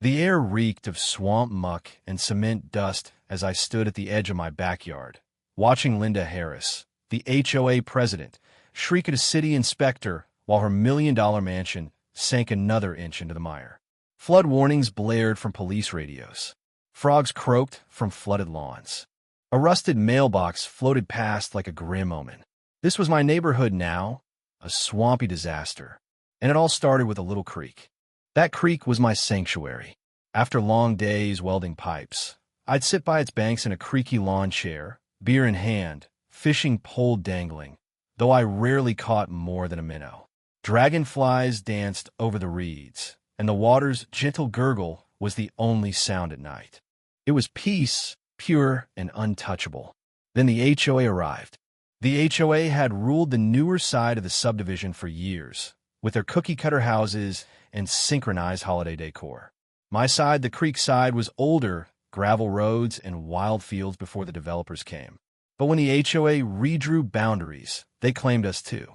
The air reeked of swamp muck and cement dust as I stood at the edge of my backyard, watching Linda Harris, the HOA president, shriek at a city inspector while her million-dollar mansion sank another inch into the mire. Flood warnings blared from police radios. Frogs croaked from flooded lawns. A rusted mailbox floated past like a grim omen. This was my neighborhood now, a swampy disaster. And it all started with a little creek. That creek was my sanctuary. After long days welding pipes, I'd sit by its banks in a creaky lawn chair, beer in hand, fishing pole dangling, though I rarely caught more than a minnow. Dragonflies danced over the reeds, and the water's gentle gurgle was the only sound at night. It was peace, pure and untouchable. Then the HOA arrived. The HOA had ruled the newer side of the subdivision for years, with their cookie-cutter houses and synchronized holiday decor. My side, the creek side, was older, gravel roads and wild fields before the developers came. But when the HOA redrew boundaries, they claimed us too.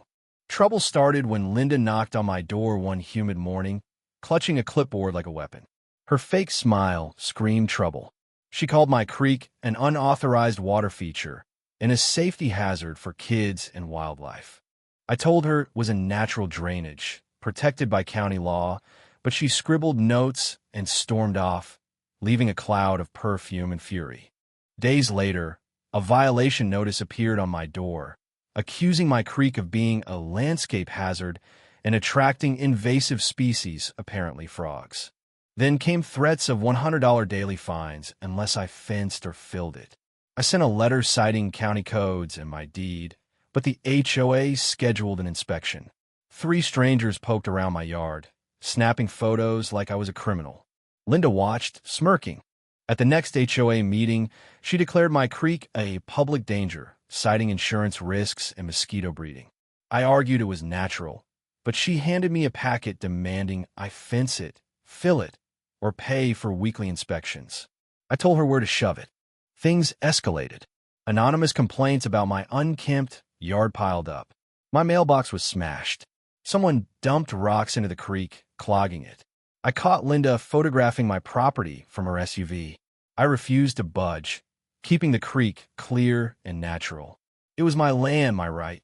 Trouble started when Linda knocked on my door one humid morning, clutching a clipboard like a weapon. Her fake smile screamed trouble. She called my creek an unauthorized water feature and a safety hazard for kids and wildlife. I told her it was a natural drainage, protected by county law, but she scribbled notes and stormed off, leaving a cloud of perfume and fury. Days later, a violation notice appeared on my door, accusing my creek of being a landscape hazard and attracting invasive species, apparently frogs. Then came threats of $100 daily fines unless I fenced or filled it. I sent a letter citing county codes and my deed, but the HOA scheduled an inspection. 3 strangers poked around my yard, snapping photos like I was a criminal. Linda watched, smirking. At the next HOA meeting, she declared my creek a public danger, citing insurance risks and mosquito breeding. I argued it was natural, but she handed me a packet demanding I fence it, fill it, or pay for weekly inspections. I told her where to shove it. Things escalated. Anonymous complaints about my unkempt yard piled up. My mailbox was smashed. Someone dumped rocks into the creek, clogging it. I caught Linda photographing my property from her SUV. I refused to budge, keeping the creek clear and natural. It was my land, my right.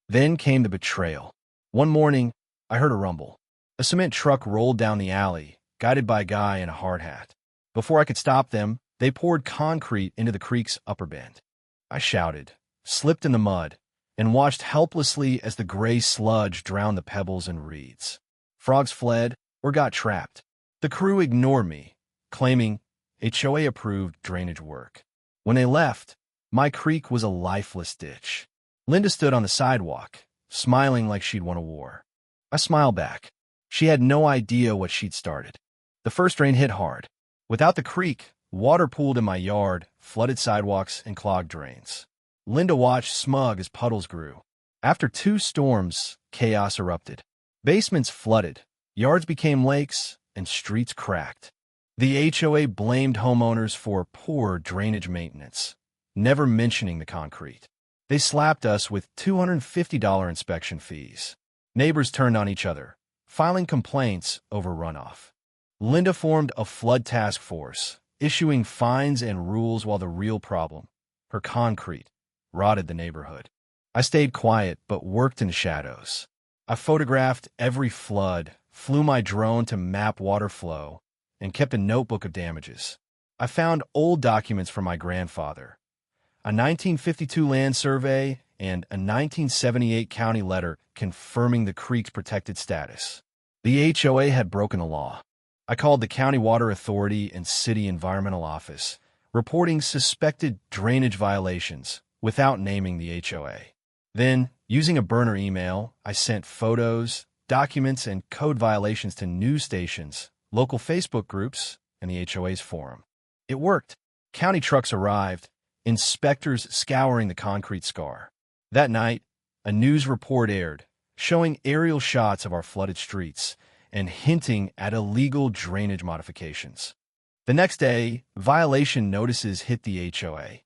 Then came the betrayal. One morning, I heard a rumble. A cement truck rolled down the alley, guided by a guy in a hard hat. Before I could stop them, they poured concrete into the creek's upper bend. I shouted, slipped in the mud, and watched helplessly as the gray sludge drowned the pebbles and reeds. Frogs fled or got trapped. The crew ignored me, claiming HOA-approved drainage work. When they left, my creek was a lifeless ditch. Linda stood on the sidewalk, smiling like she'd won a war. I smiled back. She had no idea what she'd started. The first rain hit hard. Without the creek, water pooled in my yard, flooded sidewalks, and clogged drains. Linda watched smug as puddles grew. After 2 storms, chaos erupted. Basements flooded, yards became lakes, and streets cracked. The HOA blamed homeowners for poor drainage maintenance, never mentioning the concrete. They slapped us with $250 inspection fees. Neighbors turned on each other, filing complaints over runoff. Linda formed a flood task force, issuing fines and rules while the real problem, her concrete, rotted the neighborhood. I stayed quiet but worked in the shadows. I photographed every flood, flew my drone to map water flow, and kept a notebook of damages. I found old documents from my grandfather, a 1952 land survey, and a 1978 county letter confirming the creek's protected status. The HOA had broken the law. I called the County Water Authority and City Environmental Office, reporting suspected drainage violations without naming the HOA. Then, using a burner email, I sent photos, documents, and code violations to news stations, local Facebook groups, and the HOA's forum. It worked. County trucks arrived, inspectors scouring the concrete scar. That night, a news report aired, showing aerial shots of our flooded streets and hinting at illegal drainage modifications. The next day, violation notices hit the HOA.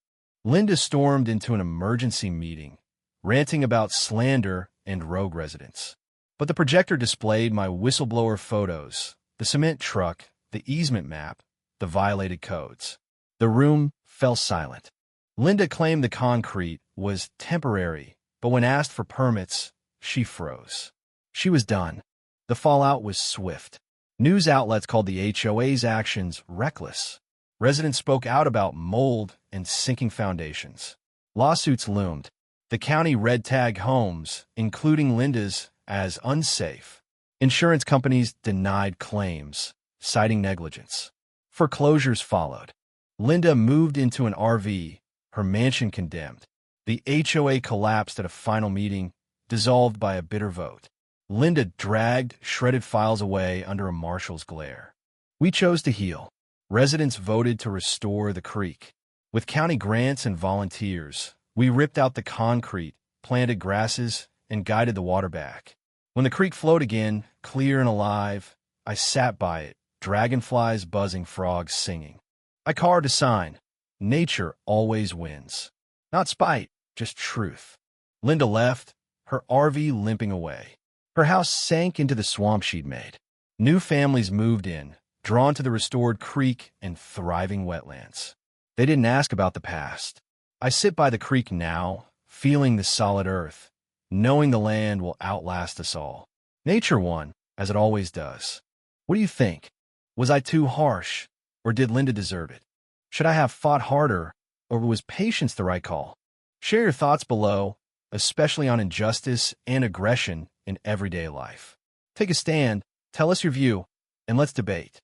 Linda stormed into an emergency meeting, ranting about slander and rogue residents. But the projector displayed my whistleblower photos, the cement truck, the easement map, the violated codes. The room fell silent. Linda claimed the concrete was temporary, but when asked for permits, she froze. She was done. The fallout was swift. News outlets called the HOA's actions reckless. Residents spoke out about mold and sinking foundations. Lawsuits loomed. The county red-tagged homes, including Linda's, as unsafe. Insurance companies denied claims, citing negligence. Foreclosures followed. Linda moved into an RV, her mansion condemned. The HOA collapsed at a final meeting, dissolved by a bitter vote. Linda dragged shredded files away under a marshal's glare. We chose to heal. Residents voted to restore the creek. With county grants and volunteers, we ripped out the concrete, planted grasses, and guided the water back. When the creek flowed again, clear and alive, I sat by it, dragonflies buzzing, frogs singing. I carved a sign. Nature always wins. Not spite, just truth. Linda left, her RV limping away. Her house sank into the swamp she'd made. New families moved in, drawn to the restored creek and thriving wetlands. They didn't ask about the past. I sit by the creek now, feeling the solid earth, knowing the land will outlast us all. Nature won, as it always does. What do you think? Was I too harsh, or did Linda deserve it? Should I have fought harder, or was patience the right call? Share your thoughts below, especially on injustice and aggression in everyday life. Take a stand, tell us your view, and let's debate.